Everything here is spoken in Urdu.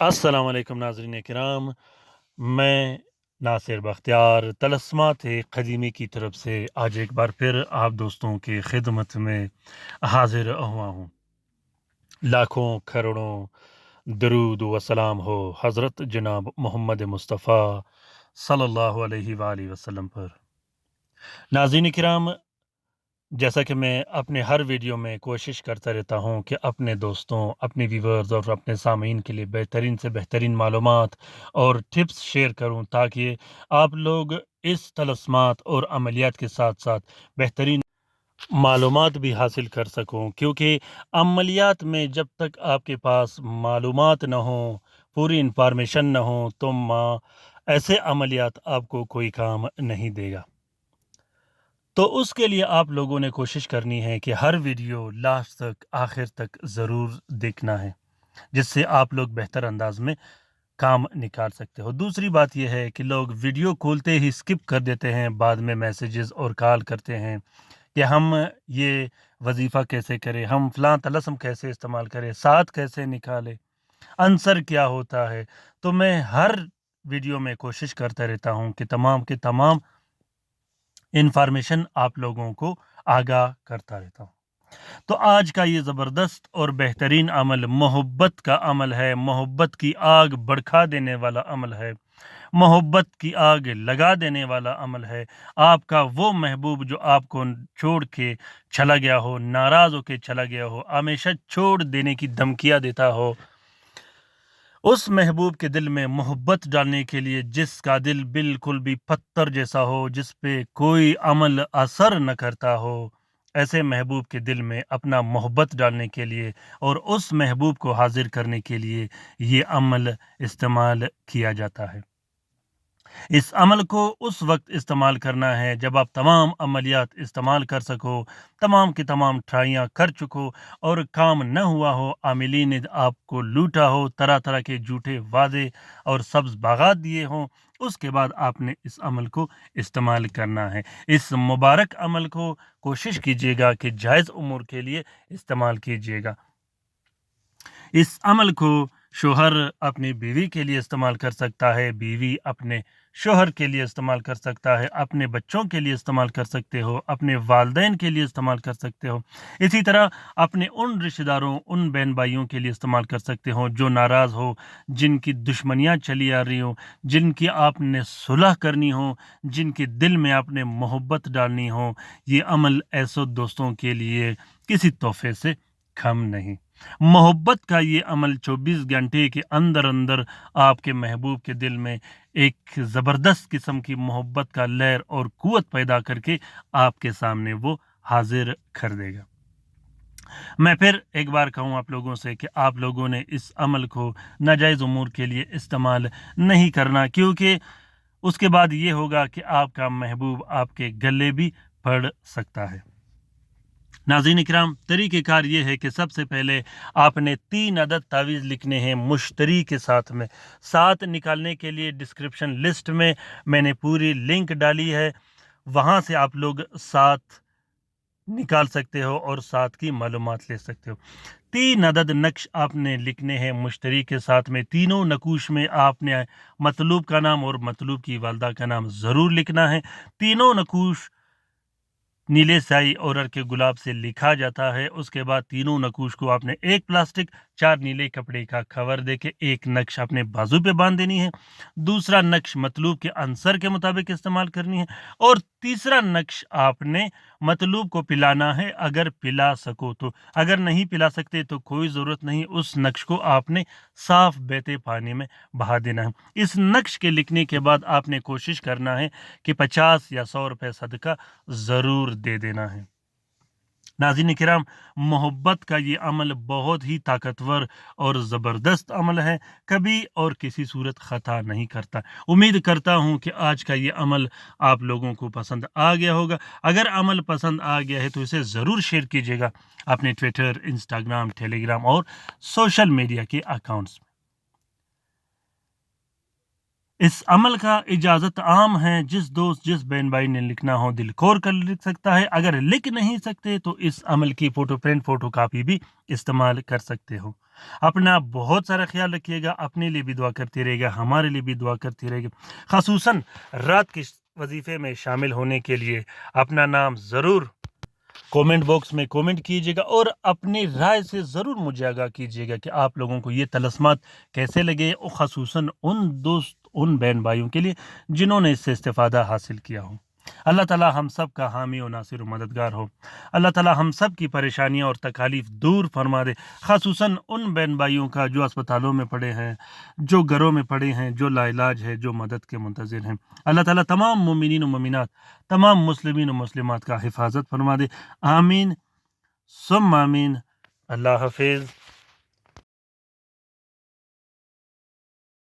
السلام علیکم ناظرین کرام، میں ناصر بختیار طلسمات قدیمی کی طرف سے آج ایک بار پھر آپ دوستوں کی خدمت میں حاضر ہوا ہوں۔ لاکھوں کروڑوں درود و سلام ہو حضرت جناب محمد مصطفیٰ صلی اللہ علیہ وآلہ وسلم پر۔ ناظرین کرام، جیسا کہ میں اپنے ہر ویڈیو میں کوشش کرتا رہتا ہوں کہ اپنے دوستوں، اپنے ویورز اور اپنے سامعین کے لیے بہترین سے بہترین معلومات اور ٹپس شیئر کروں، تاکہ آپ لوگ اس طلسمات اور عملیات کے ساتھ ساتھ بہترین معلومات بھی حاصل کر سکوں، کیونکہ عملیات میں جب تک آپ کے پاس معلومات نہ ہوں، پوری انفارمیشن نہ ہو، تو ایسے عملیات آپ کو کوئی کام نہیں دے گا۔ تو اس کے لیے آپ لوگوں نے کوشش کرنی ہے کہ ہر ویڈیو لاسٹ تک، آخر تک ضرور دیکھنا ہے، جس سے آپ لوگ بہتر انداز میں کام نکال سکتے ہو۔ دوسری بات یہ ہے کہ لوگ ویڈیو کھولتے ہی سکپ کر دیتے ہیں، بعد میں میسیجز اور کال کرتے ہیں کہ ہم یہ وظیفہ کیسے کریں، ہم فلاں طلسم کیسے استعمال کریں، ساتھ کیسے نکالیں، عنصر کیا ہوتا ہے۔ تو میں ہر ویڈیو میں کوشش کرتا رہتا ہوں کہ تمام کے تمام انفارمیشن آپ لوگوں کو آگاہ کرتا رہتا ہوں۔ تو آج کا یہ زبردست اور بہترین عمل محبت کا عمل ہے، محبت کی آگ بڑھا دینے والا عمل ہے، محبت کی آگ لگا دینے والا عمل ہے۔ آپ کا وہ محبوب جو آپ کو چھوڑ کے چلا گیا ہو، ناراض ہو کے چلا گیا ہو، ہمیشہ چھوڑ دینے کی دھمکیاں دیتا ہو، اس محبوب کے دل میں محبت ڈالنے کے لیے، جس کا دل بالکل بھی پتھر جیسا ہو، جس پہ کوئی عمل اثر نہ کرتا ہو، ایسے محبوب کے دل میں اپنا محبت ڈالنے کے لیے اور اس محبوب کو حاضر کرنے کے لیے یہ عمل استعمال کیا جاتا ہے۔ اس عمل کو اس وقت استعمال کرنا ہے جب آپ تمام عملیات استعمال کر سکو، تمام کی تمام ٹرائیاں کر چکو اور کام نہ ہوا ہو، عاملین نے آپ کو لوٹا ہو، طرح طرح کے جھوٹے وعدے اور سبز باغات دیے ہوں، اس کے بعد آپ نے اس عمل کو استعمال کرنا ہے۔ اس مبارک عمل کو کوشش کیجیے گا کہ جائز امور کے لیے استعمال کیجیے گا۔ اس عمل کو شوہر اپنی بیوی کے لیے استعمال کر سکتا ہے، بیوی اپنے شوہر کے لیے استعمال کر سکتا ہے، اپنے بچوں کے لیے استعمال کر سکتے ہو، اپنے والدین کے لیے استعمال کر سکتے ہو، اسی طرح اپنے ان رشتہ داروں، ان بہن بھائیوں کے لیے استعمال کر سکتے ہو جو ناراض ہو، جن کی دشمنیاں چلی آ رہی ہوں، جن کی آپ نے صلح کرنی ہو، جن کے دل میں آپ نے محبت ڈالنی ہو۔ یہ عمل ایسے دوستوں کے لیے کسی تحفے سے کم نہیں۔ محبت کا یہ عمل 24 گھنٹے کے اندر اندر آپ کے محبوب کے دل میں ایک زبردست قسم کی محبت کا لہر اور قوت پیدا کر کے آپ کے سامنے وہ حاضر کر دے گا۔ میں پھر ایک بار کہوں آپ لوگوں سے کہ آپ لوگوں نے اس عمل کو ناجائز امور کے لیے استعمال نہیں کرنا، کیونکہ اس کے بعد یہ ہوگا کہ آپ کا محبوب آپ کے گلے بھی پڑ سکتا ہے۔ ناظرین کرام، طریقہ کار یہ ہے کہ سب سے پہلے آپ نے 3 عدد تعویذ لکھنے ہیں مشتری کے ساتھ میں۔ ساتھ نکالنے کے لیے ڈسکرپشن لسٹ میں نے پوری لنک ڈالی ہے، وہاں سے آپ لوگ ساتھ نکال سکتے ہو اور ساتھ کی معلومات لے سکتے ہو۔ 3 عدد نقش آپ نے لکھنے ہیں مشتری کے ساتھ میں۔ تینوں نقوش میں آپ نے مطلوب کا نام اور مطلوب کی والدہ کا نام ضرور لکھنا ہے۔ تینوں نقوش نیلے سیاہی اور کے گلاب سے لکھا جاتا ہے۔ اس کے بعد تینوں نقوش کو آپ نے ایک پلاسٹک 4 نیلے کپڑے کا کور دے کے ایک نقش اپنے بازو پہ باندھ دینی ہے، دوسرا نقش مطلوب کے عنصر کے مطابق استعمال کرنی ہے، اور تیسرا نقش آپ نے مطلوب کو پلانا ہے، اگر پلا سکو تو۔ اگر نہیں پلا سکتے تو کوئی ضرورت نہیں، اس نقش کو آپ نے صاف بہتے پانی میں بہا دینا ہے۔ اس نقش کے لکھنے کے بعد آپ نے کوشش کرنا ہے کہ 50 یا 100 روپے صدقہ ضرور دے دینا ہے۔ ناظرین کرام، محبت کا یہ عمل بہت ہی طاقتور اور زبردست عمل ہے، کبھی اور کسی صورت خطا نہیں کرتا۔ امید کرتا ہوں کہ آج کا یہ عمل آپ لوگوں کو پسند آ گیا ہوگا۔ اگر عمل پسند آ گیا ہے تو اسے ضرور شیئر کیجیے گا اپنے ٹویٹر، انسٹاگرام، ٹیلی گرام اور سوشل میڈیا کے اکاؤنٹس میں۔ اس عمل کا اجازت عام ہے، جس دوست جس بہن بھائی نے لکھنا ہو دل کھول کر لکھ سکتا ہے، اگر لکھ نہیں سکتے تو اس عمل کی فوٹو پرنٹ فوٹو کاپی بھی استعمال کر سکتے ہو۔ اپنا بہت سارا خیال رکھیے گا، اپنے لیے بھی دعا کرتے رہے گا، ہمارے لیے بھی دعا کرتے رہے گا۔ خصوصاً رات کے وظیفے میں شامل ہونے کے لیے اپنا نام ضرور کومنٹ باکس میں کومنٹ کیجیے گا، اور اپنی رائے سے ضرور مجھے آگاہ کیجیے گا کہ آپ لوگوں کو یہ طلسمات کیسے لگے، اور خصوصاً ان بہن بھائیوں کے لیے جنہوں نے اس سے استفادہ حاصل کیا ہو۔ اللہ تعالیٰ ہم سب کا حامی و ناصر و مددگار ہو۔ اللہ تعالیٰ ہم سب کی پریشانیاں اور تکالیف دور فرما دے، خصوصاً ان بہن بھائیوں کا جو اسپتالوں میں پڑے ہیں، جو گھروں میں پڑے ہیں، جو لا علاج ہے، جو مدد کے منتظر ہیں۔ اللہ تعالیٰ تمام مومنین و مومنات، تمام مسلمین و مسلمات کا حفاظت فرما دے۔ آمین ثم آمین۔ اللہ حافظ۔